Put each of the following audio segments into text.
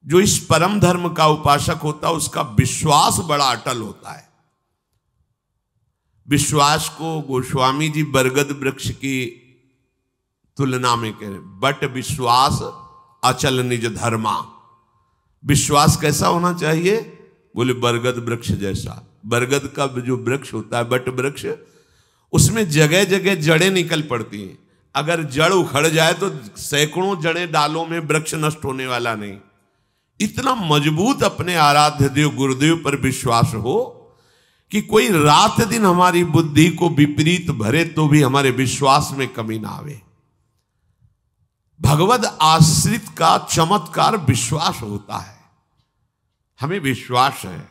जो इस परम धर्म का उपासक होता है उसका विश्वास बड़ा अटल होता है। विश्वास को गोस्वामी जी बरगद वृक्ष की तुलना में कह रहे, बट विश्वास अचल निज धर्मा। विश्वास कैसा होना चाहिए? बोले बरगद वृक्ष जैसा। बरगद का जो वृक्ष होता है, बट वृक्ष, उसमें जगह जगह जड़ें निकल पड़ती हैं। अगर जड़ उखड़ जाए तो सैकड़ों जड़ें डालों में, वृक्ष नष्ट होने वाला नहीं। इतना मजबूत अपने आराध्य देव गुरुदेव पर विश्वास हो कि कोई रात दिन हमारी बुद्धि को विपरीत भरे तो भी हमारे विश्वास में कमी ना आवे। भगवद आश्रित का चमत्कार विश्वास होता है। हमें विश्वास है,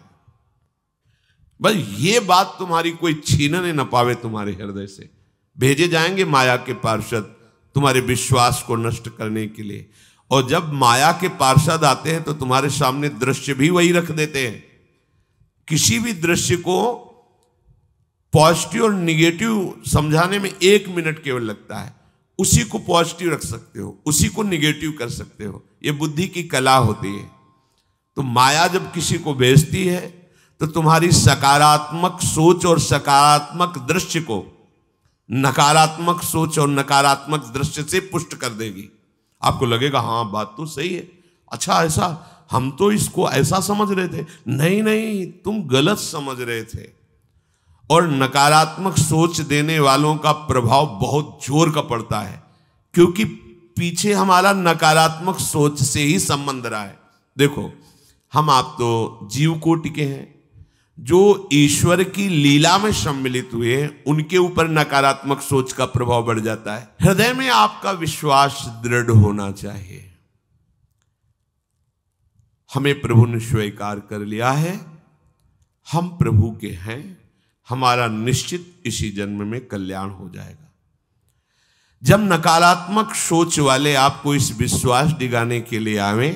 बस ये बात तुम्हारी कोई छीनने न पावे तुम्हारे हृदय से। भेजे जाएंगे माया के पार्षद तुम्हारे विश्वास को नष्ट करने के लिए, और जब माया के पार्षद आते हैं तो तुम्हारे सामने दृश्य भी वही रख देते हैं। किसी भी दृश्य को पॉजिटिव और निगेटिव समझाने में 1 मिनट केवल लगता है। उसी को पॉजिटिव रख सकते हो, उसी को निगेटिव कर सकते हो। ये बुद्धि की कला होती है। तो माया जब किसी को भेजती है तो तुम्हारी सकारात्मक सोच और सकारात्मक दृश्य को नकारात्मक सोच और नकारात्मक दृश्य से पुष्ट कर देगी। आपको लगेगा हाँ बात तो सही है, अच्छा ऐसा, हम तो इसको ऐसा समझ रहे थे। नहीं नहीं, तुम गलत समझ रहे थे। और नकारात्मक सोच देने वालों का प्रभाव बहुत जोर का पड़ता है, क्योंकि पीछे हमारा नकारात्मक सोच से ही संबंध रहा है। देखो, हम आप तो जीव कोटि के हैं, जो ईश्वर की लीला में सम्मिलित हुए हैं, उनके ऊपर नकारात्मक सोच का प्रभाव बढ़ जाता है। हृदय में आपका विश्वास दृढ़ होना चाहिए। हमें प्रभु ने स्वीकार कर लिया है, हम प्रभु के हैं, हमारा निश्चित इसी जन्म में कल्याण हो जाएगा। जब नकारात्मक सोच वाले आपको इस विश्वास दिलाने के लिए आवे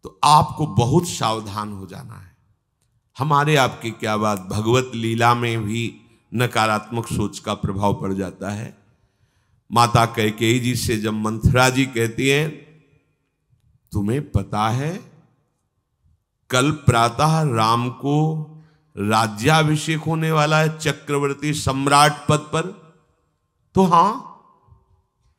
तो आपको बहुत सावधान हो जाना है। हमारे आपकी क्या बात, भगवत लीला में भी नकारात्मक सोच का प्रभाव पड़ जाता है। माता कैकेयी जी से जब मंथरा जी कहती हैं, तुम्हें पता है कल प्रातः राम को राज्याभिषेक होने वाला है चक्रवर्ती सम्राट पद पर, तो हां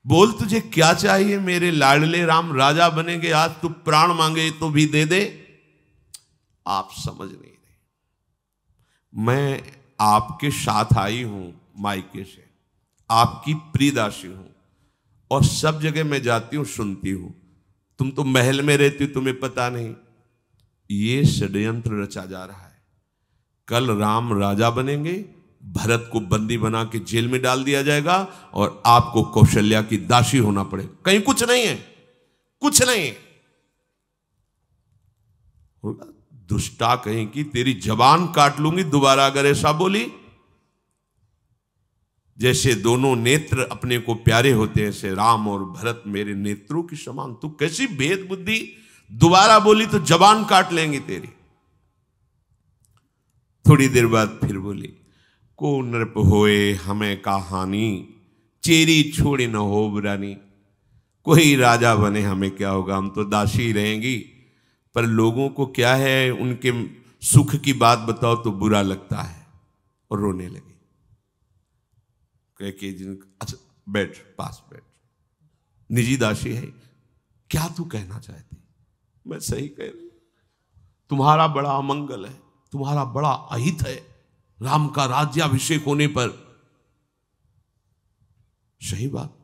बोल तुझे क्या चाहिए, मेरे लाडले राम राजा बनेंगे, आज तू प्राण मांगे तो भी दे दे। आप समझ नहीं रहे। मैं आपके साथ आई हूं मायके से, आपकी प्रियदासी हूं, और सब जगह मैं जाती हूं सुनती हूं। तुम तो महल में रहती हो, तुम्हें पता नहीं। ये षड्यंत्र रचा जा रहा है। कल राम राजा बनेंगे, भरत को बंदी बना के जेल में डाल दिया जाएगा और आपको कौशल्या की दासी होना पड़ेगा। कहीं कुछ नहीं है, कुछ नहीं होगा। दुष्टा कहीं की तेरी जबान काट लूंगी दोबारा अगर ऐसा बोली। जैसे दोनों नेत्र अपने को प्यारे होते हैं, ऐसे राम और भरत मेरे नेत्रों की समान। तू कैसी भेद बुद्धि, दोबारा बोली तो जबान काट लेंगी तेरी। थोड़ी देर बाद फिर बोली, को नृप होए हमें कहानी, चेरी छोड़ी न हो बुरानी। कोई राजा बने हमें क्या होगा, हम तो दासी रहेंगी। पर लोगों को क्या है, उनके सुख की बात बताओ तो बुरा लगता है और रोने लगे। कह अच्छा बैठ, पास बैठ, निजी दासी है, क्या तू कहना चाहती? मैं सही कह रही, तुम्हारा बड़ा अमंगल है, तुम्हारा बड़ा अहित है राम का राज्याभिषेक होने पर। सही बात,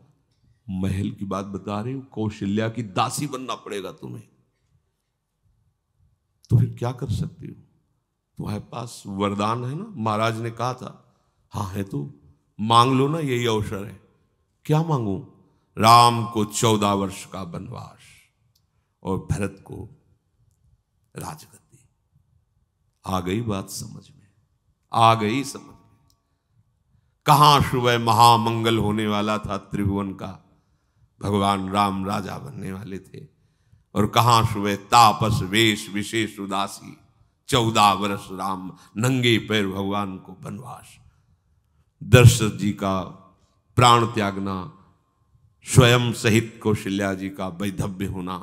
महल की बात बता रही हूं, कौशल्या की दासी बनना पड़ेगा तुम्हें। तो फिर क्या कर सकती हो? तुम्हारे पास वरदान है ना, महाराज ने कहा था। हाँ है, तो मांग लो ना, यही अवसर है। क्या मांगू? राम को 14 वर्ष का वनवास और भरत को राजगद्दी। आ गई बात समझ में, आ गई समझ में। कहां सुबह महामंगल होने वाला था त्रिभुवन का, भगवान राम राजा बनने वाले थे, और कहां सुबह तापस वेश विशेष उदासी, 14 वर्ष राम नंगे पैर भगवान को वनवास। दशरथ जी का प्राण त्यागना, स्वयं सहित कौशल्या जी का वैधव्य होना,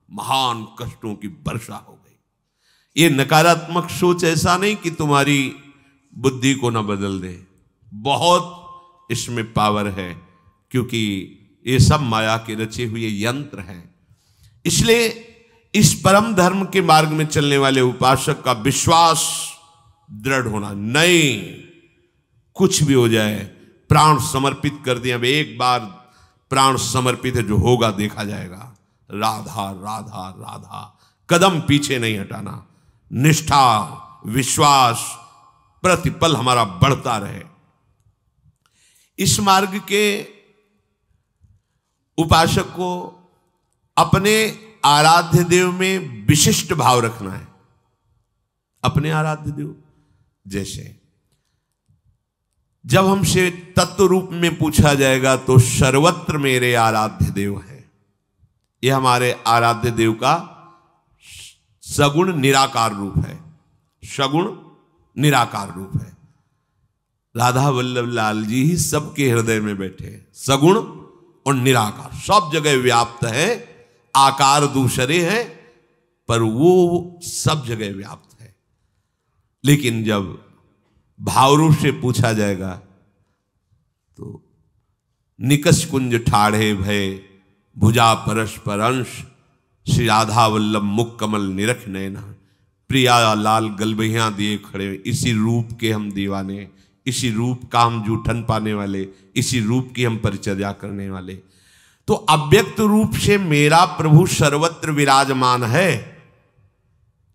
महान कष्टों की वर्षा हो गई। ये नकारात्मक सोच ऐसा नहीं कि तुम्हारी बुद्धि को न बदल दे, बहुत इसमें पावर है, क्योंकि ये सब माया के रचे हुए यंत्र हैं। इसलिए इस परम धर्म के मार्ग में चलने वाले उपासक का विश्वास दृढ़ होना, नहीं कुछ भी हो जाए प्राण समर्पित कर दिए। अब एक बार प्राण समर्पित है, जो होगा देखा जाएगा। राधा राधा राधा, कदम पीछे नहीं हटाना, निष्ठा विश्वास प्रतिपल हमारा बढ़ता रहे। इस मार्ग के उपासक को अपने आराध्य देव में विशिष्ट भाव रखना है। अपने आराध्य देव, जैसे जब हमसे तत्व रूप में पूछा जाएगा तो सर्वत्र मेरे आराध्य देव हैं। यह हमारे आराध्य देव का सगुण निराकार रूप है, सगुण निराकार रूप है। राधा वल्लभ लाल जी ही सबके हृदय में बैठे हैं, सगुण और निराकार, सब जगह व्याप्त है। आकार दूसरे हैं पर वो सब जगह व्याप्त है। लेकिन जब भावरूप से पूछा जाएगा तो निकष कुंज ठाढ़े भय भुजा परस्पर अंश, श्री राधा वल्लभ मुख कमल निरख नैना, प्रिया लाल गलबहियां दिए खड़े, इसी रूप के हम दीवाने, इसी रूप का हम जूठन पाने वाले, इसी रूप की हम परिचर्या करने वाले। तो अव्यक्त रूप से मेरा प्रभु सर्वत्र विराजमान है,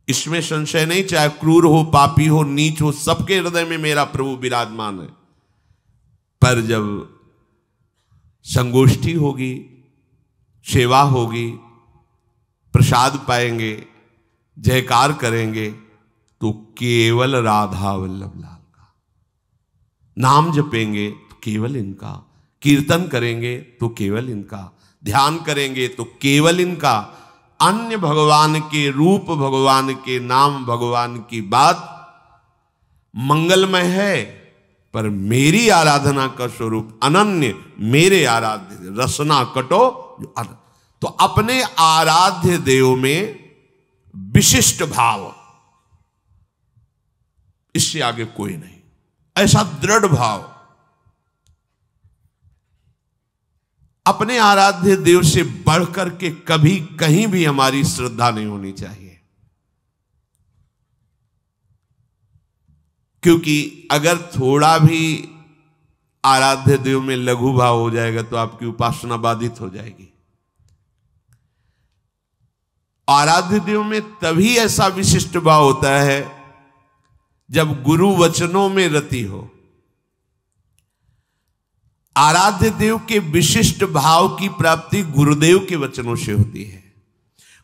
इसमें संशय नहीं। चाहे क्रूर हो, पापी हो, नीच हो, सबके हृदय में मेरा प्रभु विराजमान है। पर जब संगोष्ठी होगी, सेवा होगी, प्रसाद पाएंगे, जयकार करेंगे, तो केवल राधा वल्लभ लाल का नाम जपेंगे तो केवल इनका, कीर्तन करेंगे तो केवल इनका, ध्यान करेंगे तो केवल इनका। अन्य भगवान के रूप, भगवान के नाम, भगवान की बात मंगलमय है, पर मेरी आराधना का स्वरूप अनन्य, मेरे आराध्य रसना कटो। तो अपने आराध्य देव में विशिष्ट भाव, इससे आगे कोई नहीं, ऐसा दृढ़ भाव। अपने आराध्य देव से बढ़कर के कभी कहीं भी हमारी श्रद्धा नहीं होनी चाहिए, क्योंकि अगर थोड़ा भी आराध्य देव में लघु भाव हो जाएगा तो आपकी उपासना बाधित हो जाएगी। आराध्य देव में तभी ऐसा विशिष्ट भाव होता है जब गुरु वचनों में रति हो। आराध्य देव के विशिष्ट भाव की प्राप्ति गुरुदेव के वचनों से होती है।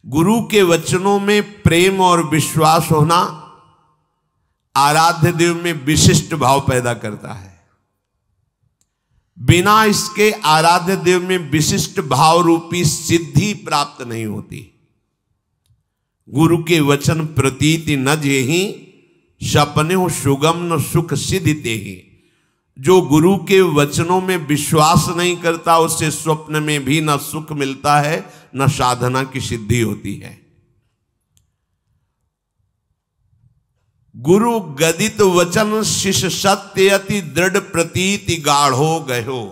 गुरु के वचनों में प्रेम और विश्वास होना आराध्य देव में विशिष्ट भाव पैदा करता है। बिना इसके आराध्य देव में विशिष्ट भाव रूपी सिद्धि प्राप्त नहीं होती। गुरु के वचन प्रतीति न जेहि, सपने सुगम न सुख सिद्धि ही। जो गुरु के वचनों में विश्वास नहीं करता, उससे स्वप्न में भी न सुख मिलता है, न साधना की सिद्धि होती है। गुरु गदित वचन शिष्य सत्य अति दृढ़ प्रतीति गाढ़ो गयो।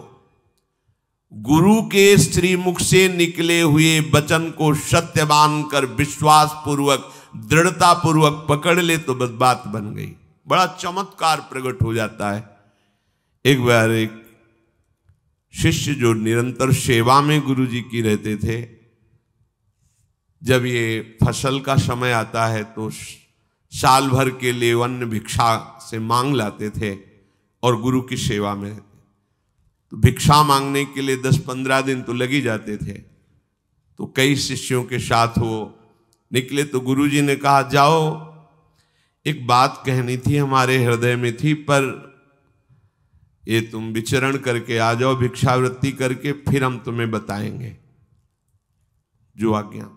गुरु के श्रीमुख से निकले हुए वचन को सत्य मानकर विश्वास पूर्वक, दृढ़ता पूर्वक पकड़ ले तो बस बात बन गई। बड़ा चमत्कार प्रकट हो जाता है। एक बार एक शिष्य जो निरंतर सेवा में गुरु जी की रहते थे, जब ये फसल का समय आता है तो साल भर के लिए अन्न भिक्षा से मांग लाते थे और गुरु की सेवा में रहते। तो भिक्षा मांगने के लिए 10-15 दिन तो लग ही जाते थे। तो कई शिष्यों के साथ वो निकले तो गुरु जी ने कहा, जाओ, एक बात कहनी थी, हमारे हृदय में थी, पर ये तुम विचरण करके आ जाओ, भिक्षावृत्ति करके, फिर हम तुम्हें बताएंगे जो आज्ञा।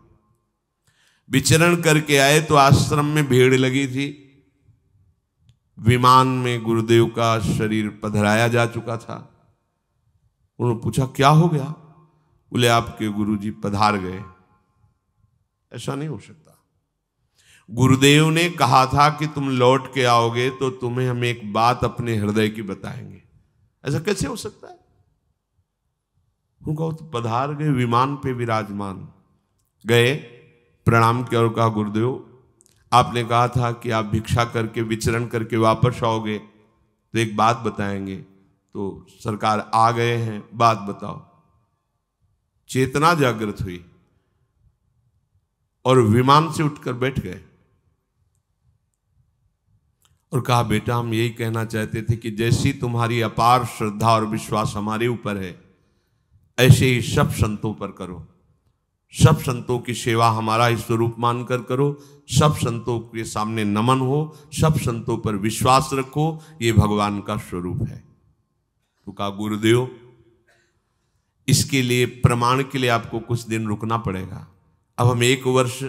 विचरण करके आए तो आश्रम में भीड़ लगी थी। विमान में गुरुदेव का शरीर पधराया जा चुका था। उन्होंने पूछा क्या हो गया? बोले आपके गुरुजी पधार गए। ऐसा नहीं हो सकता। गुरुदेव ने कहा था कि तुम लौट के आओगे तो तुम्हें हम एक बात अपने हृदय की बताएंगे। ऐसा कैसे हो सकता है? उनको तो पधार गए, विमान पे विराजमान, गए, प्रणाम किया और कहा गुरुदेव आपने कहा था कि आप भिक्षा करके विचरण करके वापस आओगे तो एक बात बताएंगे। तो सरकार आ गए हैं, बात बताओ। चेतना जागृत हुई और विमान से उठकर बैठ गए और कहा बेटा हम यही कहना चाहते थे कि जैसी तुम्हारी अपार श्रद्धा और विश्वास हमारे ऊपर है, ऐसे ही सब संतों पर करो। सब संतों की सेवा हमारा ही स्वरूप मानकर करो, सब संतों के सामने नमन हो, सब संतों पर विश्वास रखो, ये भगवान का स्वरूप है। तो कहा गुरुदेव इसके लिए प्रमाण के लिए आपको कुछ दिन रुकना पड़ेगा। अब हम 1 वर्ष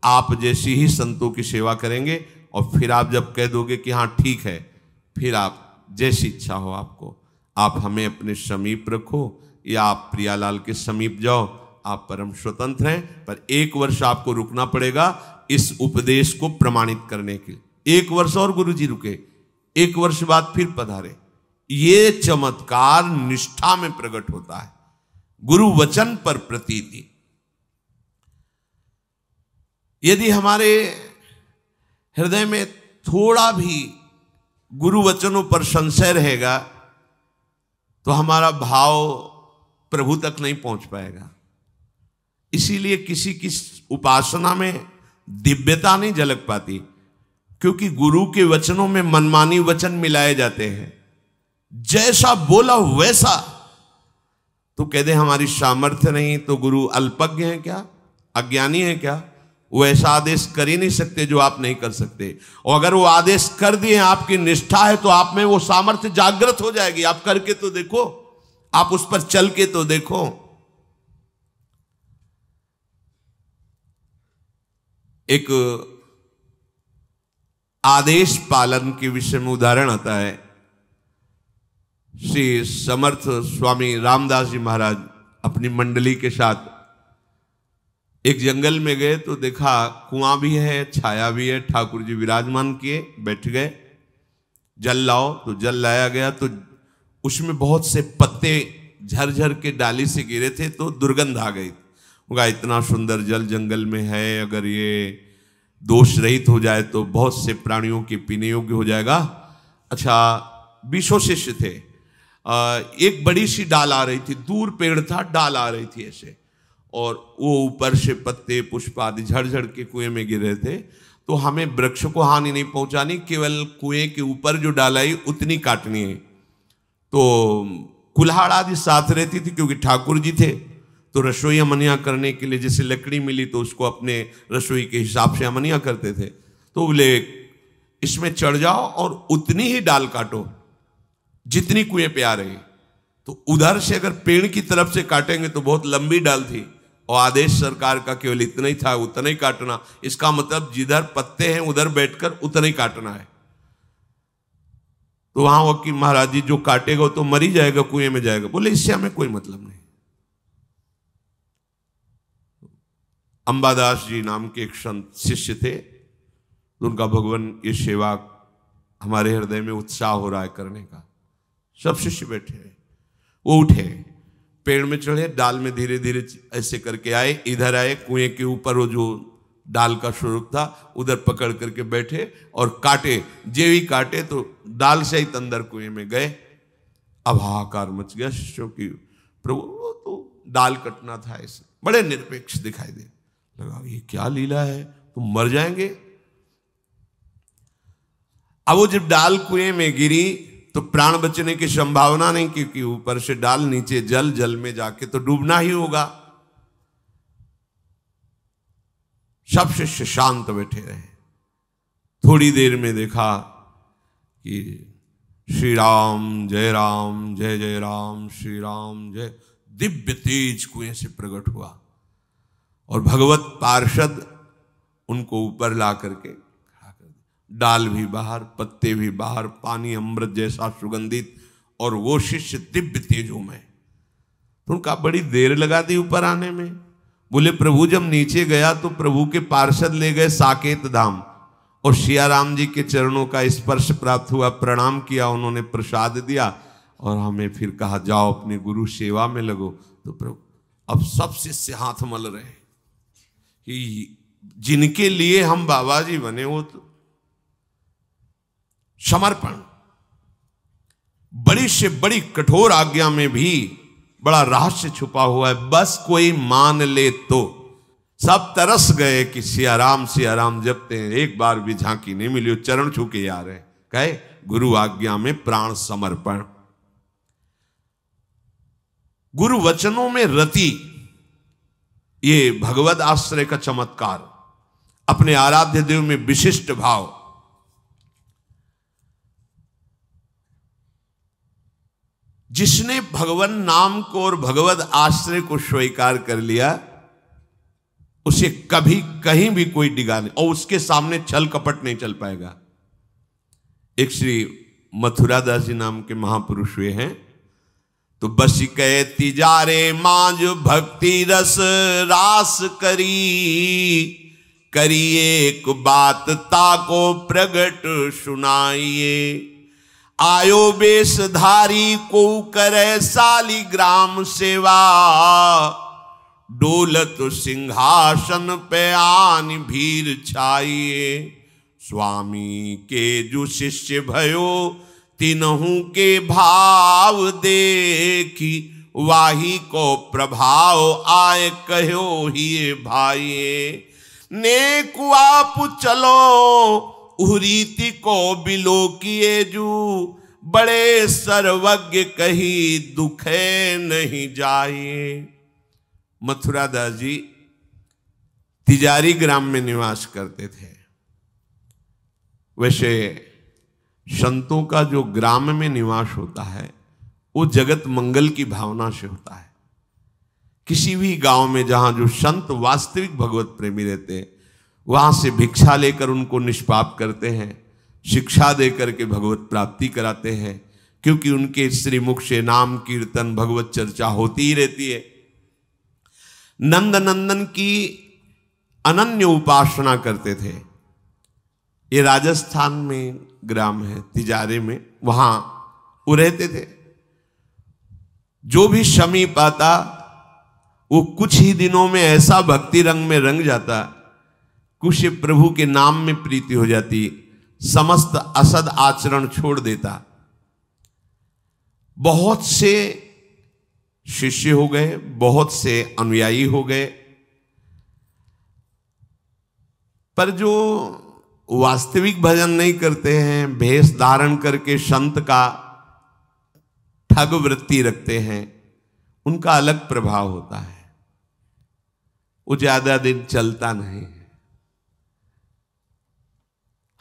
आप जैसी ही संतों की सेवा करेंगे और फिर आप जब कह दोगे कि हाँ ठीक है, फिर आप जैसी इच्छा हो आपको, आप हमें अपने समीप रखो या आप प्रियालाल के समीप जाओ, आप परम स्वतंत्र हैं, पर 1 वर्ष आपको रुकना पड़ेगा इस उपदेश को प्रमाणित करने के लिए। 1 वर्ष और गुरुजी रुके, 1 वर्ष बाद फिर पधारे। ये चमत्कार निष्ठा में प्रकट होता है, गुरु वचन पर प्रतीति। यदि हमारे हृदय में थोड़ा भी गुरु वचनों पर संशय रहेगा तो हमारा भाव प्रभु तक नहीं पहुंच पाएगा। इसीलिए किसी की उपासना में दिव्यता नहीं झलक पाती, क्योंकि गुरु के वचनों में मनमानी वचन मिलाए जाते हैं। जैसा बोला वैसा, तो कह दे हमारी सामर्थ्य नहीं तो गुरु अल्पज्ञ है क्या, अज्ञानी है क्या? वो ऐसा आदेश कर ही नहीं सकते जो आप नहीं कर सकते। और अगर वो आदेश कर दिए, आपकी निष्ठा है, तो आप में वो सामर्थ्य जागृत हो जाएगी। आप करके तो देखो, आप उस पर चल के तो देखो। एक आदेश पालन के विषय में उदाहरण आता है। श्री समर्थ स्वामी रामदास जी महाराज अपनी मंडली के साथ एक जंगल में गए तो देखा कुआं भी है, छाया भी है, ठाकुर जी विराजमान किए, बैठ गए। जल लाओ तो जल लाया गया, तो उसमें बहुत से पत्ते झरझर के डाली से गिरे थे, तो दुर्गंध आ गई। उनका इतना सुंदर जल जंगल में है, अगर ये दोष रहित हो जाए तो बहुत से प्राणियों के पीने योग्य हो जाएगा। अच्छा, 20 शिष्य थे। एक बड़ी सी डाल आ रही थी, दूर पेड़ था, डाल आ रही थी ऐसे, और वो ऊपर से पत्ते पुष्प आदि झड़झड़ के कुएं में गिरे थे। तो हमें वृक्ष को हानि नहीं पहुंचानी, केवल कुएं के ऊपर जो डाल आई उतनी काटनी है। तो कुल्हाड़ आदि साथ रहती थी, क्योंकि ठाकुर जी थे, तो रसोई अमनिया करने के लिए जैसे लकड़ी मिली तो उसको अपने रसोई के हिसाब से अमनिया करते थे। तो बोले इसमें चढ़ जाओ और उतनी ही डाल काटो जितनी कुएं पे आ रही। तो उधर से अगर पेड़ की तरफ से काटेंगे तो बहुत लंबी डाल थी, और आदेश सरकार का केवल इतना ही था, उतना ही काटना। इसका मतलब जिधर पत्ते हैं उधर बैठकर उतना ही काटना है। तो वहां वकील महाराज जी जो काटेगा तो मर ही जाएगा, कुएं में जाएगा। बोले इससे हमें कोई मतलब नहीं। अंबादास जी नाम के एक संत शिष्य थे, तो उनका भगवान ये सेवा हमारे हृदय में उत्साह हो रहा है करने का। सब शिष्य बैठे हैं, वो उठे, पेड़ में चढ़े, डाल में धीरे धीरे ऐसे करके आए, इधर आए, कुएं के ऊपर वो जो डाल का स्वरूप था उधर पकड़ करके बैठे और काटे। जे ही काटे तो डाल से ही अंदर कुएं में गए। अब हाहाकार मच गया शिष्यों की, प्रभु वो तो डाल कटना था। ऐसे बड़े निरपेक्ष दिखाई दे लगा, ये क्या लीला है, तुम मर जाएंगे। अब वो जब डाल कुएं में गिरी तो प्राण बचने की संभावना नहीं, क्योंकि ऊपर से डाल, नीचे जल, जल में जाके तो डूबना ही होगा। सब शिष्य शांत बैठे रहे। थोड़ी देर में देखा कि श्री राम जय राम, जय जय राम, श्री राम जय, दिव्य तेज कुएं से प्रकट हुआ और भगवत पार्षद उनको ऊपर ला करके, डाल भी बाहर, पत्ते भी बाहर, पानी अमृत जैसा सुगंधित, और वो शिष्य दिव्य तेजों में। तो उनका बड़ी देर लगा दी ऊपर आने में। बोले प्रभु जब नीचे गया तो प्रभु के पार्षद ले गए साकेत धाम और सिया राम जी के चरणों का स्पर्श प्राप्त हुआ, प्रणाम किया, उन्होंने प्रसाद दिया और हमें फिर कहा जाओ अपने गुरु सेवा में लगो। तो प्रभु अब सब शिष्य हाथ मल रहे कि जिनके लिए हम बाबा जी बने वो तो समर्पण, बड़ी से बड़ी कठोर आज्ञा में भी बड़ा रहस्य छुपा हुआ है, बस कोई मान ले तो। सब तरस गए कि सिया राम जपते हैं, एक बार भी झांकी नहीं मिली, चरण छू के आ रहे, कहे गुरु आज्ञा में प्राण समर्पण। गुरु वचनों में रति, ये भगवत आश्रय का चमत्कार, अपने आराध्य देव में विशिष्ट भाव। जिसने भगवान नाम को और भगवत आश्रय को स्वीकार कर लिया उसे कभी कहीं भी कोई डिगा नहीं, और उसके सामने छल कपट नहीं चल पाएगा। एक श्री मथुरादास जी नाम के महापुरुष हुए हैं, तो बस कहे तिजारे मांझ भक्ति रस रास करिए एक बात ताको प्रगट सुनाइए। आयो बेशधारी को करे सालिग्राम सेवा, डोलत सिंहासन पे आन भीर छाइए। स्वामी के जो शिष्य भयो तिनहु के भाव देखी, वाही को प्रभाव आए कहो ही भाइये। नेक आप चलो उरीति को बिलो किए जू, बड़े सर्वज्ञ कही दुखे नहीं जाइए। मथुरादास जी तिजारी ग्राम में निवास करते थे। वैसे संतों का जो ग्राम में निवास होता है वो जगत मंगल की भावना से होता है। किसी भी गांव में जहां जो संत वास्तविक भगवत प्रेमी रहते हैं वहां से भिक्षा लेकर उनको निष्पाप करते हैं, शिक्षा देकर के भगवत प्राप्ति कराते हैं, क्योंकि उनके श्रीमुख से नाम कीर्तन भगवत चर्चा होती ही रहती है। नंद नंदन की अनन्य उपासना करते थे। ये राजस्थान में ग्राम है तिजारे में, वहां वो रहते थे। जो भी समीप आता वो कुछ ही दिनों में ऐसा भक्ति रंग में रंग जाता, कुछ प्रभु के नाम में प्रीति हो जाती, समस्त असद आचरण छोड़ देता। बहुत से शिष्य हो गए, बहुत से अनुयायी हो गए, पर जो वास्तविक भजन नहीं करते हैं, भेष धारण करके संत का ठग वृत्ति रखते हैं, उनका अलग प्रभाव होता है। वो ज्यादा दिन चलता नहीं है।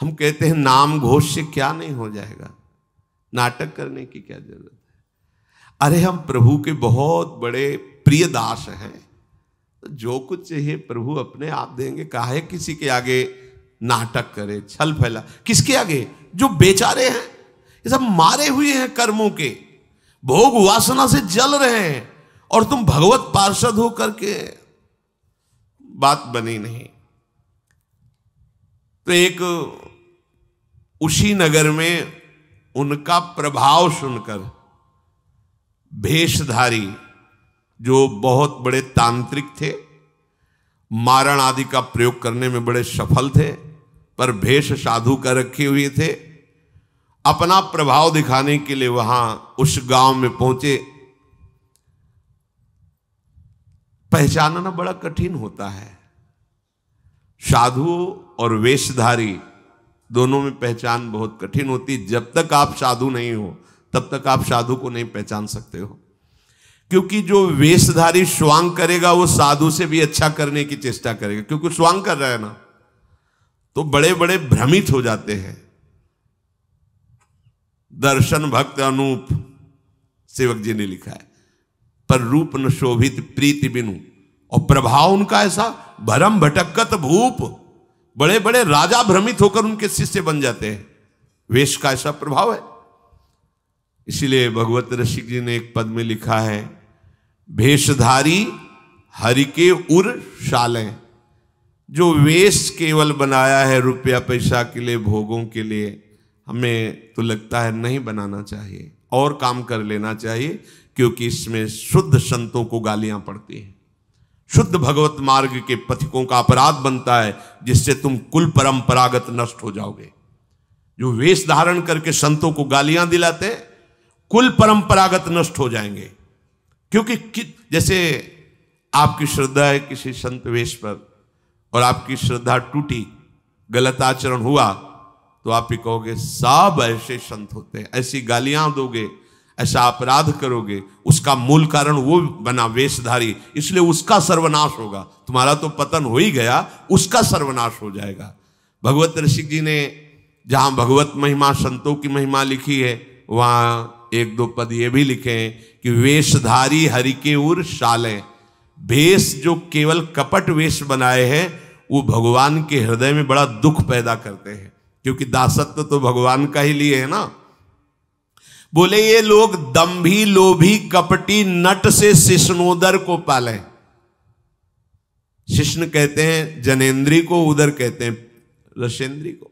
हम कहते हैं नाम घोष से क्या नहीं हो जाएगा, नाटक करने की क्या जरूरत है। अरे हम प्रभु के बहुत बड़े प्रिय दास हैं, तो जो कुछ चाहिए प्रभु अपने आप देंगे। काहे किसी के आगे नाटक करे, छल फैला। किसके आगे? जो बेचारे हैं, ये सब मारे हुए हैं कर्मों के, भोग वासना से जल रहे हैं, और तुम भगवत पार्षद हो करके बात बनी नहीं। तो एक उसी नगर में उनका प्रभाव सुनकर भेषधारी जो बहुत बड़े तांत्रिक थे, मारण आदि का प्रयोग करने में बड़े सफल थे, पर भेष साधु का रखे हुए थे, अपना प्रभाव दिखाने के लिए वहां उस गांव में पहुंचे। पहचानना बड़ा कठिन होता है। साधु और वेशधारी दोनों में पहचान बहुत कठिन होती। जब तक आप साधु नहीं हो तब तक आप साधु को नहीं पहचान सकते हो, क्योंकि जो वेशधारी स्वांग करेगा वो साधु से भी अच्छा करने की चेष्टा करेगा, क्योंकि स्वांग कर रहा है ना, तो बड़े बड़े भ्रमित हो जाते हैं। दर्शन भक्त अनूप, सेवक जी ने लिखा है, पर रूप न शोभित प्रीति बिनु, और प्रभाव उनका ऐसा भरम भटकत भूप, बड़े बड़े राजा भ्रमित होकर उनके शिष्य बन जाते हैं। वेश का ऐसा प्रभाव है। इसीलिए भगवत रसिक जी ने एक पद में लिखा है, भेषधारी हरि के उर शाले, जो वेश केवल बनाया है रुपया पैसा के लिए, भोगों के लिए, हमें तो लगता है नहीं बनाना चाहिए, और काम कर लेना चाहिए, क्योंकि इसमें शुद्ध संतों को गालियां पड़ती हैं, शुद्ध भगवत मार्ग के पथिकों का अपराध बनता है, जिससे तुम कुल परंपरागत नष्ट हो जाओगे। जो वेश धारण करके संतों को गालियां दिलाते हैं, कुल परंपरागत नष्ट हो जाएंगे। क्योंकि जैसे आपकी श्रद्धा है किसी संत वेश पर और आपकी श्रद्धा टूटी, गलत आचरण हुआ, तो आप ही कहोगे सब ऐसे संत होते हैं, ऐसी गालियां दोगे, ऐसा अपराध करोगे, उसका मूल कारण वो बना वेशधारी, इसलिए उसका सर्वनाश होगा। तुम्हारा तो पतन हो ही गया, उसका सर्वनाश हो जाएगा। भगवत ऋषि जी ने जहां भगवत महिमा, संतों की महिमा लिखी है, वहां एक दो पद ये भी लिखे हैं कि वेशधारी हरि के उर शाले, वेश जो केवल कपट वेश बनाए हैं वो भगवान के हृदय में बड़ा दुख पैदा करते हैं, क्योंकि दासत्व तो भगवान का ही लिए है ना। बोले ये लोग दंभी लोभी कपटी नट से शिष्णोदर को पाले। शिष्ण कहते हैं जनेन्द्री को, उदर कहते हैं रसेंद्री को।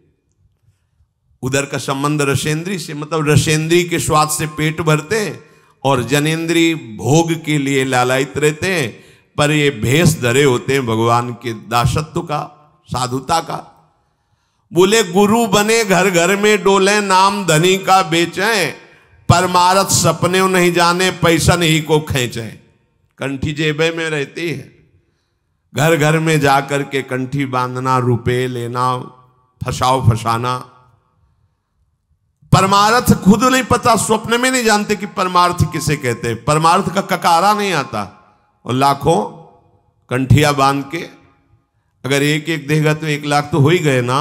उदर का संबंध रसेंद्री से, मतलब रसेंद्री के स्वाद से पेट भरते हैं, और जनेन्द्री भोग के लिए लालायित रहते हैं, पर ये भेष धरे होते हैं भगवान के दासत्व का, साधुता का। बोले गुरु बने घर घर में डोले, नाम धनी का बेचें, परमारथ सपने नहीं जाने, पैसा नहीं को खींचे। कंठी जेबे में रहती है, घर घर में जाकर के कंठी बांधना, रुपए लेना, फसाओ फसाना, परमार्थ खुद नहीं पता, स्वप्न में नहीं जानते कि परमार्थ किसे कहते हैं, परमार्थ का ककारा नहीं आता, और लाखों कंठिया बांध के अगर एक एक देगा तो 1 लाख तो हो ही गए ना,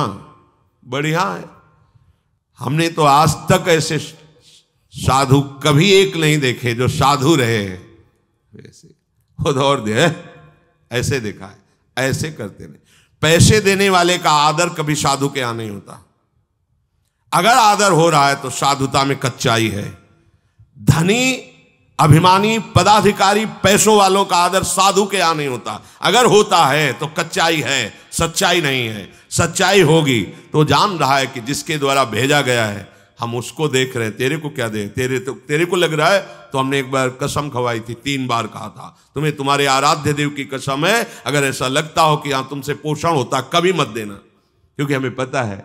बढ़िया है। हमने तो आज तक ऐसे साधु कभी एक नहीं देखे जो साधु रहे वैसे खुद और दे ऐसे देखा है, ऐसे करते नहीं। पैसे देने वाले का आदर कभी साधु के यहां नहीं होता, अगर आदर हो रहा है तो साधुता में कच्चाई है। धनी अभिमानी पदाधिकारी पैसों वालों का आदर साधु के यहां नहीं होता, अगर होता है तो कच्चाई है, सच्चाई नहीं है। सच्चाई होगी तो जान रहा है कि जिसके द्वारा भेजा गया है हम उसको देख रहे हैं, तेरे को क्या दे, तेरे को लग रहा है। तो हमने एक बार कसम खवाई थी, 3 बार कहा था तुम्हें तुम्हारे आराध्य देव की कसम है, अगर ऐसा लगता हो कि यहां तुमसे पोषण होता कभी मत देना, क्योंकि हमें पता है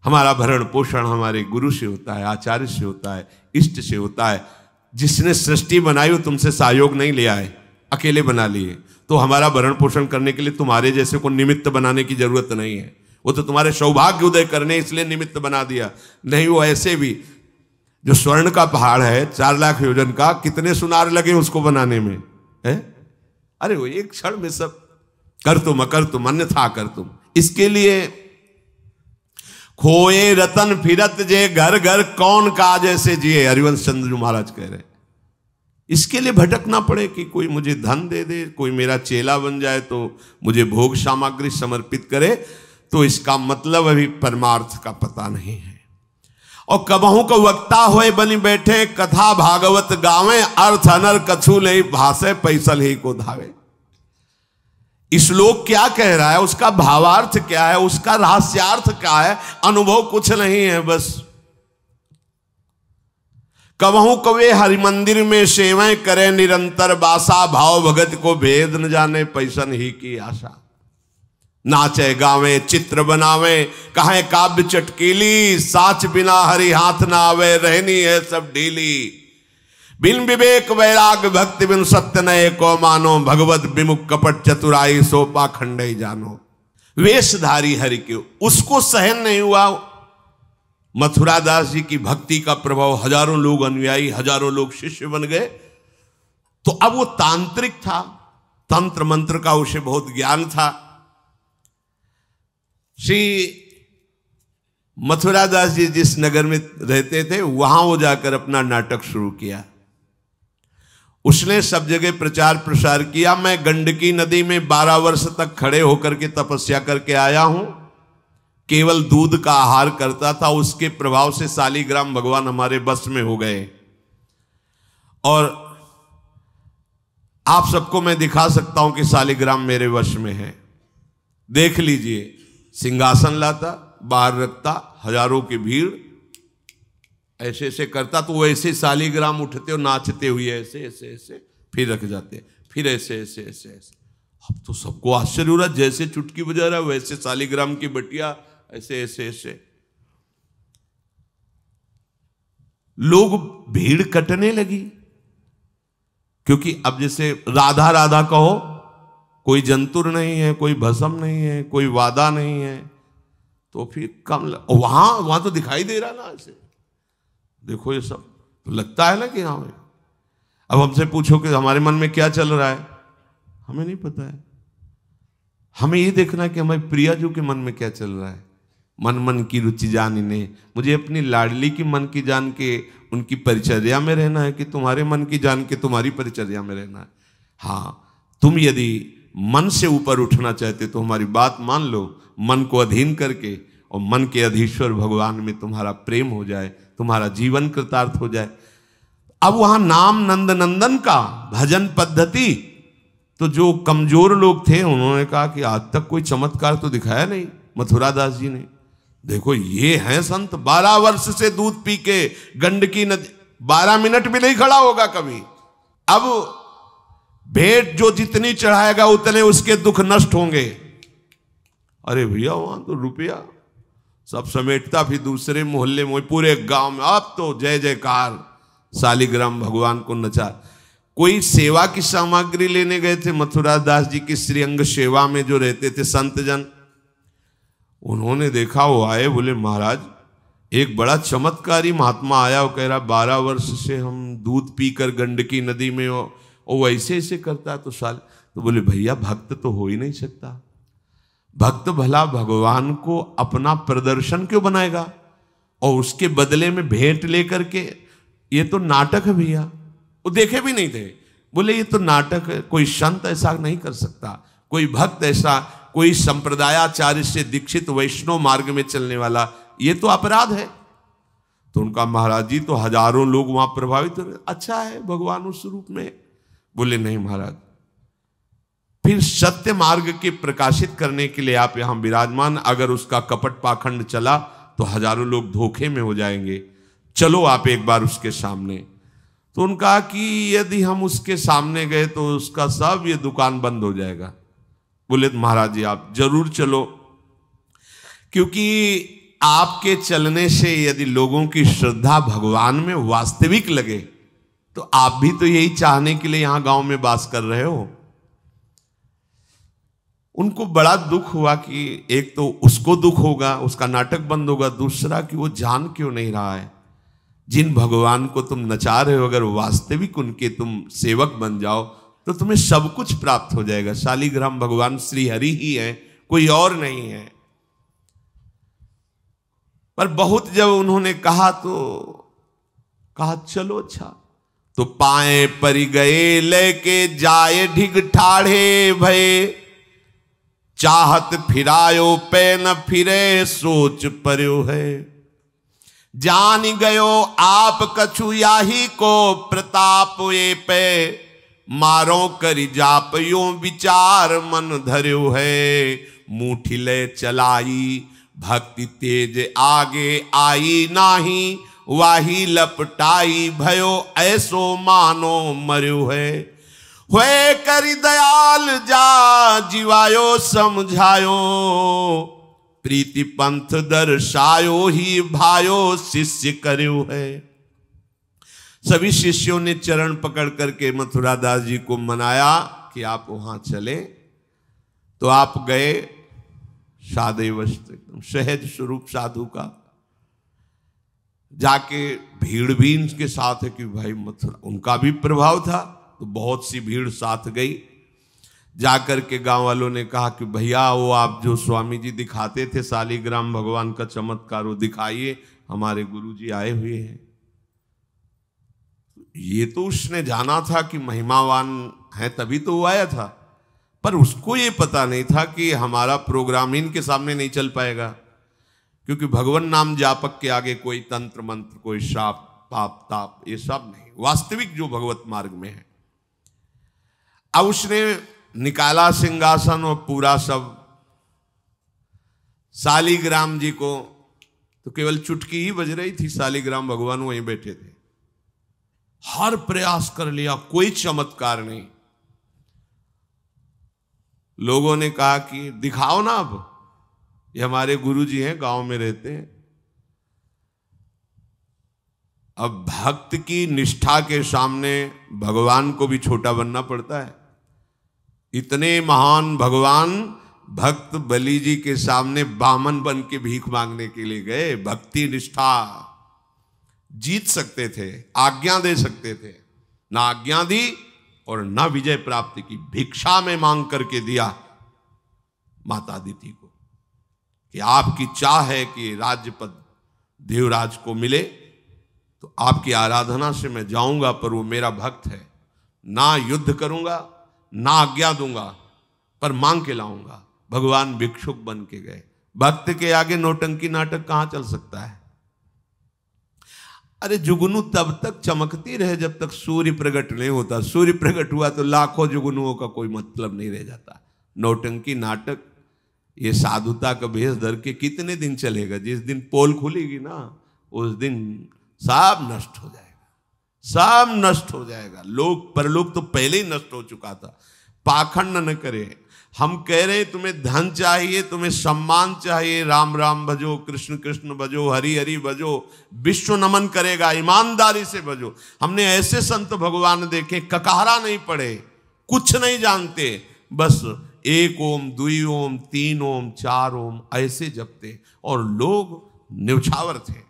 हमारा भरण पोषण हमारे गुरु से होता है, आचार्य से होता है, इष्ट से होता है। जिसने सृष्टि बनाई वो तुमसे सहयोग नहीं लिया है, अकेले बना लिए, तो हमारा भरण पोषण करने के लिए तुम्हारे जैसे को निमित्त बनाने की जरूरत नहीं है, वो तो तुम्हारे सौभाग्य उदय करने इसलिए निमित्त बना दिया। नहीं वो ऐसे भी जो स्वर्ण का पहाड़ है 4 लाख योजन का, कितने सुनार लगे उसको बनाने में है? अरे वो एक क्षण में सब कर तुम अकर तुम अन्यथा कर तुम। इसके लिए खोए रतन फिरत जे घर घर कौन काज ऐसे जिए, हरिवंश चंद्र महाराज कह रहे। इसके लिए भटकना पड़े कि कोई मुझे धन दे दे, कोई मेरा चेला बन जाए तो मुझे भोग सामग्री समर्पित करे, तो इसका मतलब अभी परमार्थ का पता नहीं है। और कबहू को वक्ता होए बनी बैठे, कथा भागवत गावे, अर्थ अनर कछु ले भाषे, पैसल ही को धावे। श्लोक क्या कह रहा है, उसका भावार्थ क्या है, उसका रहस्यार्थ क्या है, अनुभव कुछ नहीं है। बस कबहू कवे हरि मंदिर में सेवाएं करे निरंतर बासा, भाव भगत को भेद न जाने पैसन ही की आशा। नाचे गावे चित्र बनावे कहे काव्य चटकीली, साच बिना हरि हाथ ना आवे, रहनी है सब ढीली। बिन विवेक वैराग भक्ति बिन सत्य नये को मानो, भगवत विमुख कपट चतुराई सो पाखंड ही जानो। वेशधारी हरि के उसको सहन नहीं हुआ। मथुरा दास जी की भक्ति का प्रभाव, हजारों लोग अनुयायी, हजारों लोग शिष्य बन गए। तो अब वो तांत्रिक था, तंत्र मंत्र का उसे बहुत ज्ञान था। श्री मथुरा दास जी जिस नगर में रहते थे वहां वो जाकर अपना नाटक शुरू किया। उसने सब जगह प्रचार प्रसार किया। मैं गंडकी नदी में 12 वर्ष तक खड़े होकर के तपस्या करके आया हूं, केवल दूध का आहार करता था। उसके प्रभाव से शालिग्राम भगवान हमारे बस में हो गए। और आप सबको मैं दिखा सकता हूं कि शालिग्राम मेरे वश में है। देख लीजिए, सिंहासन लाता, बाहर रखता, हजारों की भीड़, ऐसे ऐसे करता तो वो ऐसे शालिग्राम उठते और नाचते हुए ऐसे ऐसे ऐसे फिर रख जाते, फिर ऐसे ऐसे ऐसे ऐसे। अब तो सबको आश्चर्य हो रहा, जैसे चुटकी बजा रहा वैसे शालिग्राम की बटिया ऐसे ऐसे ऐसे। लोग, भीड़ कटने लगी, क्योंकि अब जैसे राधा राधा कहो, कोई जंतुर नहीं है, कोई भस्म नहीं है, कोई वादा नहीं है, तो फिर कम वहां तो दिखाई दे रहा ना ऐसे। देखो ये सब तो लगता है ना कि हाँ। अब हमसे पूछो कि हमारे मन में क्या चल रहा है, हमें नहीं पता है। हमें ये देखना है कि हमारे प्रियाजू के मन में क्या चल रहा है। मन मन की रुचि जानिने, मुझे अपनी लाडली की मन की जान के उनकी परिचर्या में रहना है कि तुम्हारे मन की जान के तुम्हारी परिचर्या में रहना है। हाँ, तुम यदि मन से ऊपर उठना चाहते तो हमारी बात मान लो, मन को अधीन करके, और मन के अधीश्वर भगवान में तुम्हारा प्रेम हो जाए, तुम्हारा जीवन कृतार्थ हो जाए। अब वहां नाम नंद नंदन का भजन पद्धति, तो जो कमजोर लोग थे उन्होंने कहा कि आज तक कोई चमत्कार तो दिखाया नहीं मथुरा दास जी ने। देखो ये हैं संत, 12 वर्ष से दूध पी के गंडकी नदी, 12 मिनट भी नहीं खड़ा होगा कभी। अब भेंट जो जितनी चढ़ाएगा उतने उसके दुख नष्ट होंगे। अरे भैया वहां तो रुपया सब समेटता, फिर दूसरे मोहल्ले में, पूरे गांव में अब तो जय जयकार, शालिग्राम भगवान को नचा। कोई सेवा की सामग्री लेने गए थे मथुरा दास जी की श्रीअंग सेवा में जो रहते थे संत जन, उन्होंने देखा, वो आए, बोले महाराज एक बड़ा चमत्कारी महात्मा आया, वो कह रहा 12 वर्ष से हम दूध पीकर गंडकी नदी में, वो ऐसे ऐसे करता है। तो बोले भैया भक्त तो हो ही नहीं सकता, भक्त भला भगवान को अपना प्रदर्शन क्यों बनाएगा और उसके बदले में भेंट लेकर के, ये तो नाटक है भैया। वो देखे भी नहीं थे, बोले ये तो नाटक है, कोई संत ऐसा नहीं कर सकता, कोई भक्त ऐसा, कोई संप्रदायाचार्य से दीक्षित वैष्णव मार्ग में चलने वाला, ये तो अपराध है। तो उनका महाराज जी तो हजारों लोग वहां प्रभावित हो रहे, अच्छा है भगवान उस रूप में। बोले नहीं महाराज, फिर सत्य मार्ग के प्रकाशित करने के लिए आप यहां विराजमान, अगर उसका कपट पाखंड चला तो हजारों लोग धोखे में हो जाएंगे, चलो आप एक बार उसके सामने। तो उनका कि यदि हम उसके सामने गए तो उसका सब ये दुकान बंद हो जाएगा। बोले महाराज जी आप जरूर चलो, क्योंकि आपके चलने से यदि लोगों की श्रद्धा भगवान में वास्तविक लगे तो आप भी तो यही चाहने के लिए यहां गांव में वास कर रहे हो। उनको बड़ा दुख हुआ कि एक तो उसको दुख होगा, उसका नाटक बंद होगा, दूसरा कि वो जान क्यों नहीं रहा है जिन भगवान को तुम नचा रहे हो, अगर वास्तविक उनके तुम सेवक बन जाओ तो तुम्हें सब कुछ प्राप्त हो जाएगा। शालिग्राम भगवान श्री हरि ही है, कोई और नहीं है। पर बहुत जब उन्होंने कहा तो कहा चलो अच्छा, तो पाए परि गए लेके जाए ढिग ठाढ़े भये, चाहत फिरायो पे न फिरे सोच पर्यो है, जान गयो आप कछु याही को प्रताप ये पे, मारो करि जाप यो विचार मन धर्यो है, मुठी ले चलाई भक्ति तेज आगे आई नाही, वाही लपटाई भयो ऐसो मानो मर्यो है, हुए करि दयाल जा जीवायो समझायो, प्रीति पंथ दर्शायो ही भायो शिष्य कर्यो है। सभी शिष्यों ने चरण पकड़ करके मथुरा दास जी को मनाया कि आप वहां चले। तो आप गए, सादे वस्त्र एकदम सहज स्वरूप साधु का, जाके भीड़ भी इनके साथ है कि भाई मथुरा, उनका भी प्रभाव था तो बहुत सी भीड़ साथ गई। जाकर के गांव वालों ने कहा कि भैया वो आप जो स्वामी जी दिखाते थे शालिग्राम भगवान का चमत्कार वो दिखाइए, हमारे गुरुजी आए हुए हैं। ये तो उसने जाना था कि महिमावान है तभी तो वो आया था, पर उसको ये पता नहीं था कि हमारा प्रोग्राम इनके सामने नहीं चल पाएगा, क्योंकि भगवान नाम जापक के आगे कोई तंत्र मंत्र, कोई श्राप पाप ताप ये सब नहीं, वास्तविक जो भगवत मार्ग में है। अब उसने निकाला सिंहासन और पूरा सब, शालिग्राम जी को तो केवल चुटकी ही बज रही थी, शालिग्राम भगवान वहीं बैठे थे। हर प्रयास कर लिया, कोई चमत्कार नहीं। लोगों ने कहा कि दिखाओ ना, अब ये हमारे गुरुजी हैं, गांव में रहते हैं। अब भक्त की निष्ठा के सामने भगवान को भी छोटा बनना पड़ता है। इतने महान भगवान भक्त बलि जी के सामने बामन बन के भीख मांगने के लिए गए। भक्ति निष्ठा जीत सकते थे, आज्ञा दे सकते थे, ना आज्ञा दी और ना विजय प्राप्ति की। भिक्षा में मांग करके दिया माता अदिति को कि आपकी चाह है कि राज्य पद देवराज को मिले, तो आपकी आराधना से मैं जाऊंगा, पर वो मेरा भक्त है, ना युद्ध करूंगा ना आज्ञा दूंगा, पर मांग के लाऊंगा। भगवान भिक्षुक बन के गए। भक्त के आगे नौटंकी नाटक कहां चल सकता है? अरे जुगनू तब तक चमकती रहे जब तक सूर्य प्रकट नहीं होता। सूर्य प्रकट हुआ तो लाखों जुगनुओं का कोई मतलब नहीं रह जाता। नौटंकी नाटक, ये साधुता का भेष धर के कितने दिन चलेगा? जिस दिन पोल खुलेगी ना, उस दिन सब नष्ट हो जाएगा, सब नष्ट हो जाएगा। लोग परलोक तो पहले ही नष्ट हो चुका था। पाखंड न करे। हम कह रहे हैं तुम्हें धन चाहिए, तुम्हें सम्मान चाहिए, राम राम भजो, कृष्ण कृष्ण भजो, हरि हरि भजो, विश्व नमन करेगा, ईमानदारी से भजो। हमने ऐसे संत भगवान देखे, ककारा नहीं पड़े, कुछ नहीं जानते, बस एक ओम, दुई ओम, तीन ओम, चार ओम ऐसे जपते, और लोग न्यौछावर थे,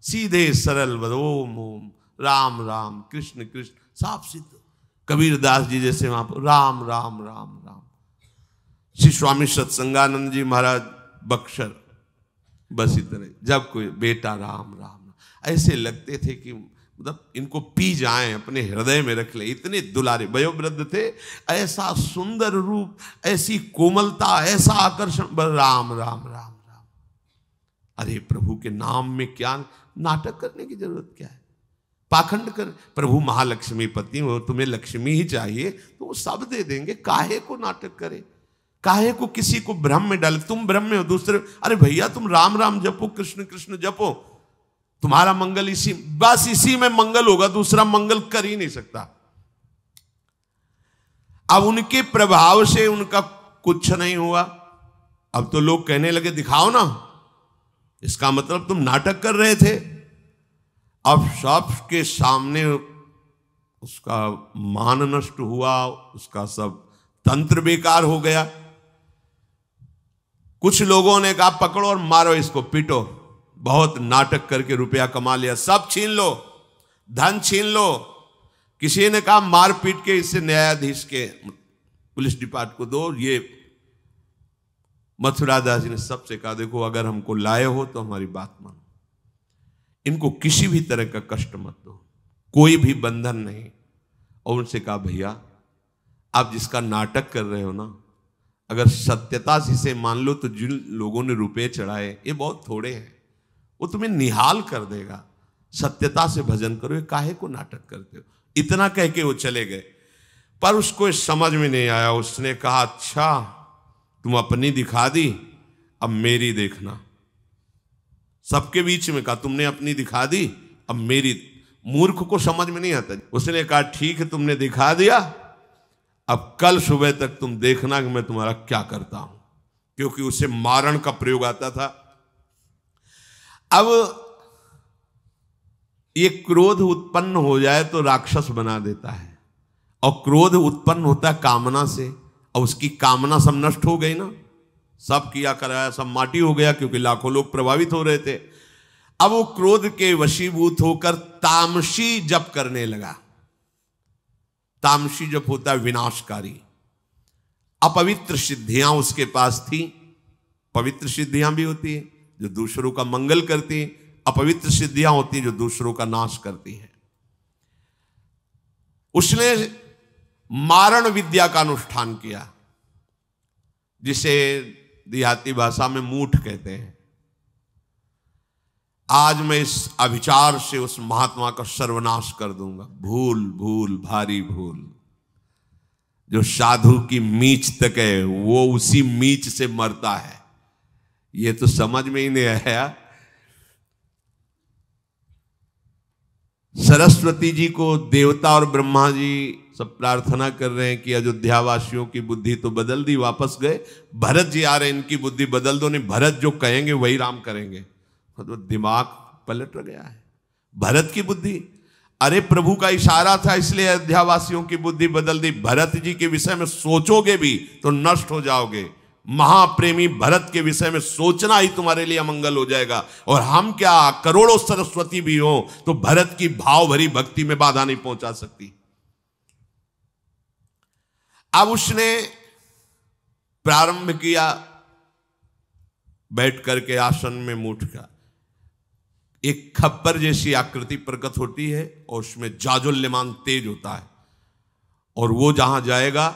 सीधे सरल ओम ओम, राम राम, कृष्ण कृष्ण, साफ सिद्ध। कबीरदास जी जैसे वहां पर राम राम राम राम। श्री स्वामी सत्संगानंद जी महाराज बक्सर, बस इतने। जब कोई बेटा राम राम, ऐसे लगते थे कि मतलब इनको पी जाएं, अपने हृदय में रख ले। इतने दुलारे वयोवृद्ध थे, ऐसा सुंदर रूप, ऐसी कोमलता, ऐसा आकर्षण, बस राम राम राम राम। अरे प्रभु के नाम में क्या नाटक करने की जरूरत क्या है? पाखंड कर। प्रभु महालक्ष्मी पति हो, तुम्हें लक्ष्मी ही चाहिए तो वो सब दे देंगे। काहे को नाटक करे? काहे को किसी को भ्रम में डाले? तुम भ्रम में हो, दूसरे, अरे भैया तुम राम राम जपो, कृष्ण कृष्ण जपो, तुम्हारा मंगल इसी, बस इसी में मंगल होगा, दूसरा मंगल कर ही नहीं सकता। अब उनके प्रभाव से उनका कुछ नहीं हुआ। अब तो लोग कहने लगे दिखाओ ना, इसका मतलब तुम नाटक कर रहे थे। अब सबके सामने उसका मान नष्ट हुआ, उसका सब तंत्र बेकार हो गया। कुछ लोगों ने कहा पकड़ो और मारो इसको, पीटो, बहुत नाटक करके रुपया कमा लिया, सब छीन लो, धन छीन लो। किसी ने कहा मार पीट के इससे न्यायाधीश के, पुलिस डिपार्टमेंट को दो। ये मथुरा दास जी ने सबसे कहा देखो अगर हमको लाए हो तो हमारी बात मानो, इनको किसी भी तरह का कष्ट मत दो, कोई भी बंधन नहीं। और उनसे कहा भैया आप जिसका नाटक कर रहे हो ना, अगर सत्यता से इसे मान लो तो जिन लोगों ने रुपए चढ़ाए ये बहुत थोड़े हैं, वो तुम्हें निहाल कर देगा। सत्यता से भजन करो, ये काहे को नाटक करते हो? इतना कह के वो चले गए। पर उसको समझ में नहीं आया। उसने कहा अच्छा तुम अपनी दिखा दी, अब मेरी देखना। सबके बीच में कहा तुमने अपनी दिखा दी, अब मेरी। मूर्ख को समझ में नहीं आता। उसने कहा ठीक है तुमने दिखा दिया, अब कल सुबह तक तुम देखना कि मैं तुम्हारा क्या करता हूं। क्योंकि उसे मारण का प्रयोग आता था। अब ये क्रोध उत्पन्न हो जाए तो राक्षस बना देता है, और क्रोध उत्पन्न होता है कामना से, और उसकी कामना सब नष्ट हो गई ना, सब किया कराया सब माटी हो गया, क्योंकि लाखों लोग प्रभावित हो रहे थे। अब वो क्रोध के वशीभूत होकर तामसी जप करने लगा। तामसी जप होता है विनाशकारी। अपवित्र सिद्धियां उसके पास थी। पवित्र सिद्धियां भी होती है जो दूसरों का मंगल करती हैं, अपवित्र सिद्धियां होती हैं जो दूसरों का नाश करती हैं। उसने मारण विद्या का अनुष्ठान किया, जिसे देहाती भाषा में मूठ कहते हैं। आज मैं इस अभिचार से उस महात्मा का सर्वनाश कर दूंगा। भूल भूल भारी भूल। जो साधु की मीच तक है वो उसी मीच से मरता है। ये तो समझ में ही नहीं आया। सरस्वती जी को देवता और ब्रह्मा जी सब प्रार्थना कर रहे हैं कि अयोध्या वासियों की बुद्धि तो बदल दी, वापस गए। भरत जी आ रहे हैं, इनकी बुद्धि बदल दो, नहीं भरत जो कहेंगे वही राम करेंगे। तो दिमाग पलट गया है भरत की बुद्धि। अरे प्रभु का इशारा था इसलिए अयोध्या वासियों की बुद्धि बदल दी। भरत जी के विषय में सोचोगे भी तो नष्ट हो जाओगे। महाप्रेमी भरत के विषय में सोचना ही तुम्हारे लिए अमंगल हो जाएगा। और हम क्या, करोड़ों सरस्वती भी हो तो भरत की भाव भरी भक्ति में बाधा नहीं पहुंचा सकती। अब उसने प्रारंभ किया बैठ करके आसन में मूठ का, एक खप्पर जैसी आकृति प्रकट होती है और उसमें जाजुल्यमान तेज होता है। और वो जहां जाएगा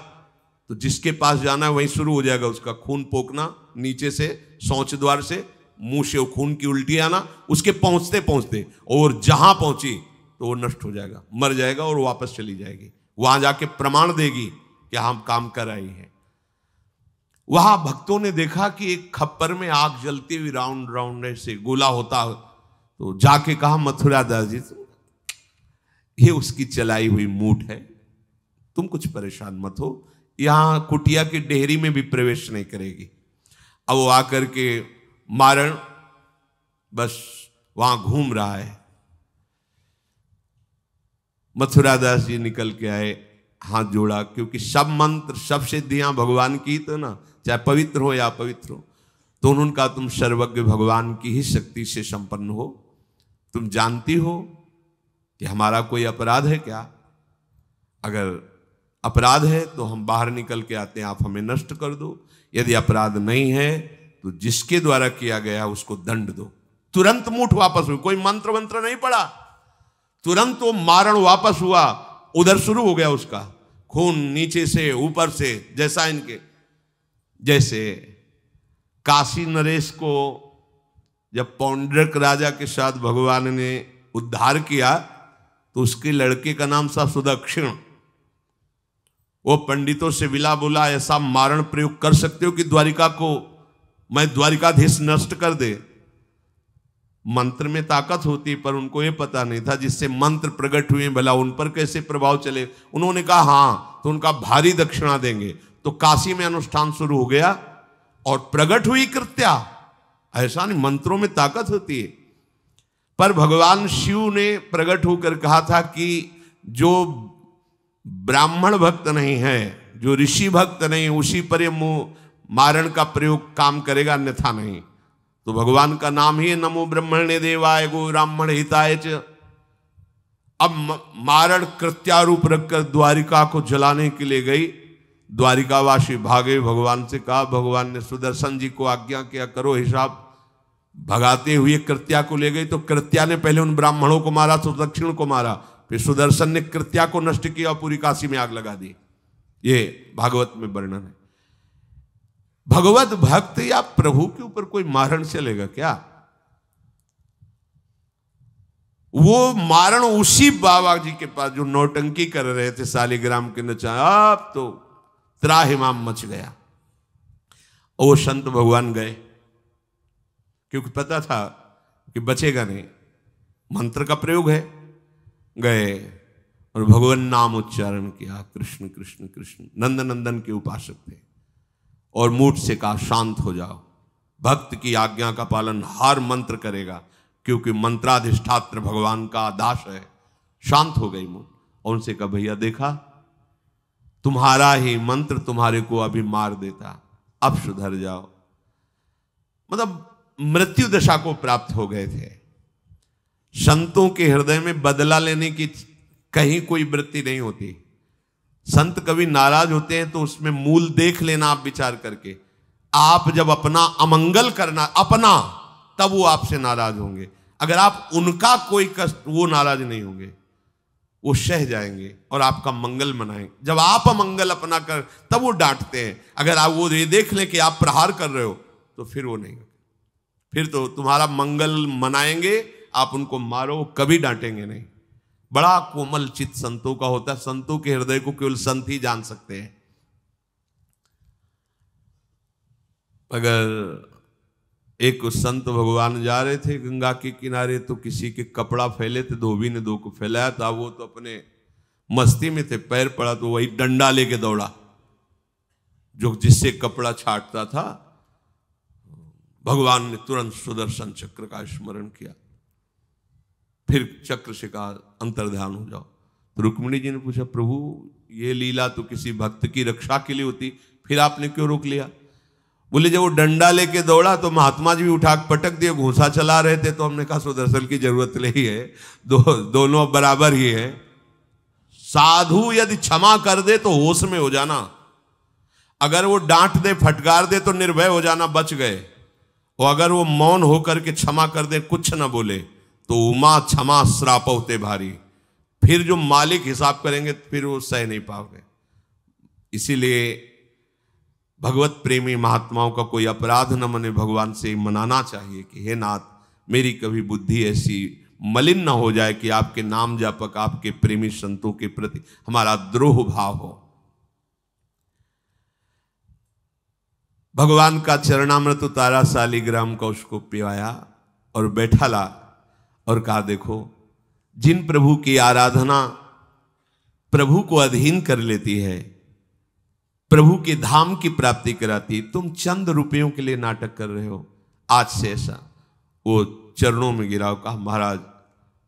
तो जिसके पास जाना है वहीं शुरू हो जाएगा उसका खून पोकना, नीचे से शौच द्वार से मुंह से वो खून की उल्टी आना, उसके पहुंचते पहुंचते और जहां पहुंची तो वो नष्ट हो जाएगा, मर जाएगा और वापस चली जाएगी। वहां जाके प्रमाण देगी कि हम काम कर रही हैं। वहां भक्तों ने देखा कि एक खप्पर में आग जलती हुई राउंड राउंड ऐसे गोला होता, तो जाके कहा मथुरा दास जी ये उसकी चलाई हुई मूठ है, तुम कुछ परेशान मत हो, यहां कुटिया की डेहरी में भी प्रवेश नहीं करेगी। अब वो आकर के मारण बस वहां घूम रहा है। मथुरा दास जी निकल के आए, हाथ जोड़ा, क्योंकि सब मंत्र सब सिद्धियां भगवान की, तो ना चाहे पवित्र हो या अपवित्र हो, तो उन्होंने कहा तुम सर्वज्ञ भगवान की ही शक्ति से संपन्न हो, तुम जानती हो कि हमारा कोई अपराध है क्या? अगर अपराध है तो हम बाहर निकल के आते हैं, आप हमें नष्ट कर दो। यदि अपराध नहीं है तो जिसके द्वारा किया गया उसको दंड दो। तुरंत मूठ वापस हुई, कोई मंत्र मंत्र नहीं पड़ा, तुरंत वो मारण वापस हुआ। उधर शुरू हो गया उसका खून, नीचे से ऊपर से, जैसा इनके जैसे काशी नरेश को जब पौंड्रक राजा के साथ भगवान ने उद्धार किया तो उसके लड़के का नाम था सुदक्षिण। वो पंडितों से विला बोला ऐसा मारण प्रयोग कर सकते हो कि द्वारिका को मैं द्वारिकाधीश नष्ट कर दे। मंत्र में ताकत होती पर उनको ये पता नहीं था जिससे मंत्र प्रकट हुए भला उन पर कैसे प्रभाव चले। उन्होंने कहा हाँ, तो उनका भारी दक्षिणा देंगे। तो काशी में अनुष्ठान शुरू हो गया और प्रकट हुई कृत्या। ऐसा नहीं, मंत्रों में ताकत होती है। पर भगवान शिव ने प्रकट होकर कहा था कि जो ब्राह्मण भक्त नहीं है, जो ऋषि भक्त नहीं, उसी पर ये मारण का प्रयोग काम करेगा, अन्यथा नहीं। तो भगवान का नाम ही नमो ब्रह्मण्य देवाय गो ब्राह्मण हिताय च। अब मारण कृत्यारूप रखकर द्वारिका को जलाने के लिए गई। द्वारिकावासी भागे, भगवान से कहा, भगवान ने सुदर्शन जी को आज्ञा किया करो हिसाब। भगाते हुए कृत्या को ले गई तो कृत्या ने पहले उन ब्राह्मणों को मारा, सुदक्षिण को मारा, फिर सुदर्शन ने कृत्या को नष्ट किया और पूरी काशी में आग लगा दी। ये भागवत में वर्णन है। भगवत भक्त या प्रभु के ऊपर कोई मारण चलेगा क्या? वो मारण उसी बाबा जी के पास जो नौटंकी कर रहे थे शालिग्राम के नचा, अब तो त्राहिमाम मच गया। और वो संत भगवान गए, क्योंकि पता था कि बचेगा नहीं, मंत्र का प्रयोग है। गए और भगवान नाम उच्चारण किया, कृष्ण कृष्ण कृष्ण। नंद नंदन के उपासक थे और मूठ से कहा शांत हो जाओ। भक्त की आज्ञा का पालन हर मंत्र करेगा, क्योंकि मंत्राधिष्ठात्र भगवान का दास है। शांत हो गई मूठ और उनसे कहा भैया देखा, तुम्हारा ही मंत्र तुम्हारे को अभी मार देता, अब सुधर जाओ। मतलब मृत्यु दशा को प्राप्त हो गए थे। संतों के हृदय में बदला लेने की कहीं कोई वृत्ति नहीं होती। संत कभी नाराज होते हैं तो उसमें मूल देख लेना आप विचार करके। आप जब अपना अमंगल करना अपना, तब वो आपसे नाराज होंगे। अगर आप उनका कोई कष्ट, वो नाराज नहीं होंगे, वो सह जाएंगे और आपका मंगल मनाएंगे। जब आप अमंगल अपना कर, तब वो डांटते हैं। अगर आप वो ये देख लें कि आप प्रहार कर रहे हो तो फिर वो नहीं, फिर तो तुम्हारा मंगल मनाएंगे, आप उनको मारो, कभी डांटेंगे नहीं। बड़ा कोमल चित्त संतों का होता है। संतों के हृदय को केवल संत ही जान सकते हैं। अगर एक संत भगवान जा रहे थे गंगा के किनारे, तो किसी के कपड़ा फैले थे, धोबी ने दो को फैलाया था, वो तो अपने मस्ती में थे, पैर पड़ा तो वही डंडा लेके दौड़ा जो जिससे कपड़ा छाटता था। भगवान ने तुरंत सुदर्शन चक्र का स्मरण किया, फिर चक्र से कहा अंतर्ध्यान हो जाओ। तो रुक्मिणी जी ने पूछा, प्रभु ये लीला तो किसी भक्त की रक्षा के लिए होती, फिर आपने क्यों रोक लिया? बोले जब वो डंडा लेके दौड़ा तो महात्मा जी भी उठा पटक दिए, घूंसा चला रहे थे, तो हमने कहा सुदर्शन की जरूरत नहीं है, दोनों बराबर ही है। साधु यदि क्षमा कर दे तो होश में हो जाना, अगर वो डांट दे फटकार दे तो निर्भय हो जाना, बच गए। और अगर वो मौन होकर के क्षमा कर दे, कुछ ना बोले, तो उमा क्षमा श्राप होते भारी, फिर जो मालिक हिसाब करेंगे फिर वो सह नहीं पाओगे। इसीलिए भगवत प्रेमी महात्माओं का कोई अपराध न मने, भगवान से मनाना चाहिए कि हे नाथ, मेरी कभी बुद्धि ऐसी मलिन न हो जाए कि आपके नाम जापक, आपके प्रेमी संतों के प्रति हमारा द्रोह भाव हो। भगवान का चरणामृत उतारा, शालिग्राम का उसको पिवाया और बैठा ला और कहा, देखो जिन प्रभु की आराधना प्रभु को अधीन कर लेती है, प्रभु के धाम की प्राप्ति कराती, तुम चंद रुपयों के लिए नाटक कर रहे हो। आज से ऐसा वो चरणों में गिरा, कहा महाराज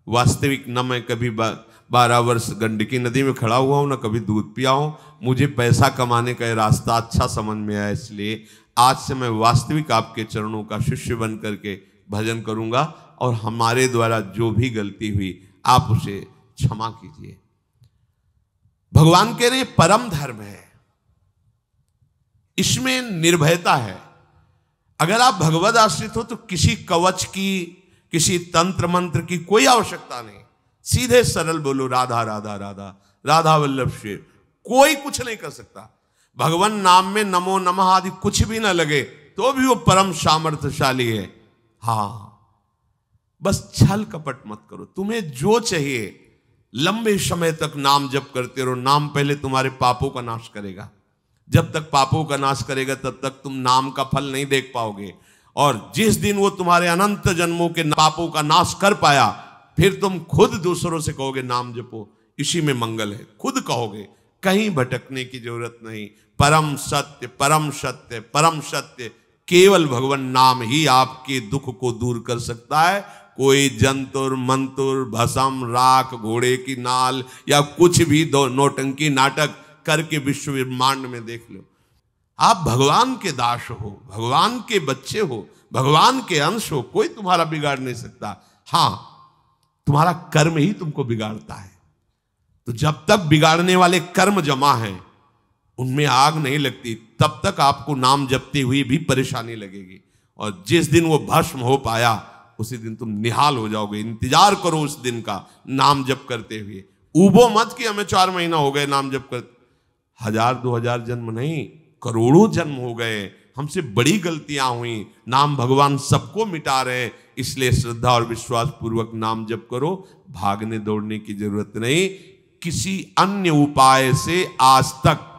वास्तविक न मैं कभी 12 वर्ष गंडकी नदी में खड़ा हुआ हूं, न कभी दूध पिया हूं, मुझे पैसा कमाने का रास्ता अच्छा समझ में आया, इसलिए आज से मैं वास्तविक आपके चरणों का शिष्य बन करके भजन करूंगा, और हमारे द्वारा जो भी गलती हुई आप उसे क्षमा कीजिए। भगवान कह रहे परम धर्म है, इसमें निर्भयता है। अगर आप भगवद आश्रित हो तो किसी कवच की, किसी तंत्र मंत्र की कोई आवश्यकता नहीं, सीधे सरल बोलो राधा राधा राधा, राधा वल्लभ से, कोई कुछ नहीं कर सकता। भगवान नाम में नमो नमः आदि कुछ भी ना लगे तो भी वो परम सामर्थ्यशाली है। हाँ, बस छल कपट मत करो, तुम्हें जो चाहिए लंबे समय तक नाम जप करते रहो। नाम पहले तुम्हारे पापों का नाश करेगा, जब तक पापों का नाश करेगा तब तक तुम नाम का फल नहीं देख पाओगे। और जिस दिन वो तुम्हारे अनंत जन्मों के पापों का नाश कर पाया, फिर तुम खुद दूसरों से कहोगे नाम जपो, इसी में मंगल है, खुद कहोगे, कहीं भटकने की जरूरत नहीं। परम सत्य परम सत्य परम सत्य, केवल भगवान नाम ही आपके दुख को दूर कर सकता है। कोई जंतुर मंतुर भस्म राख घोड़े की नाल या कुछ भी दो नौटंकी नाटक करके विश्व ब्रह्मांड में देख लो, आप भगवान के दास हो, भगवान के बच्चे हो, भगवान के अंश हो, कोई तुम्हारा बिगाड़ नहीं सकता। हां, तुम्हारा कर्म ही तुमको बिगाड़ता है। तो जब तक बिगाड़ने वाले कर्म जमा हैं, उनमें आग नहीं लगती, तब तक आपको नाम जपते हुए भी परेशानी लगेगी। और जिस दिन वो भस्म हो पाया, उसी दिन तुम निहाल हो जाओगे। इंतजार करो उस दिन का, नाम जप करते हुए। ऊबो मत कि हमें 4 महीना हो गए नाम जप करते, 1000-2000 जन्म नहीं, करोड़ों जन्म हो गए, हमसे बड़ी गलतियां हुई, नाम भगवान सबको मिटा रहे। इसलिए श्रद्धा और विश्वास पूर्वक नाम जप करो, भागने दौड़ने की जरूरत नहीं। किसी अन्य उपाय से आज तक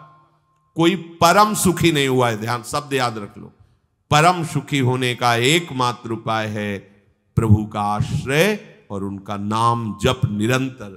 कोई परम सुखी नहीं हुआ है, ध्यान शब्द याद रख लो। परम सुखी होने का एकमात्र उपाय है प्रभु का आश्रय और उनका नाम जप निरंतर।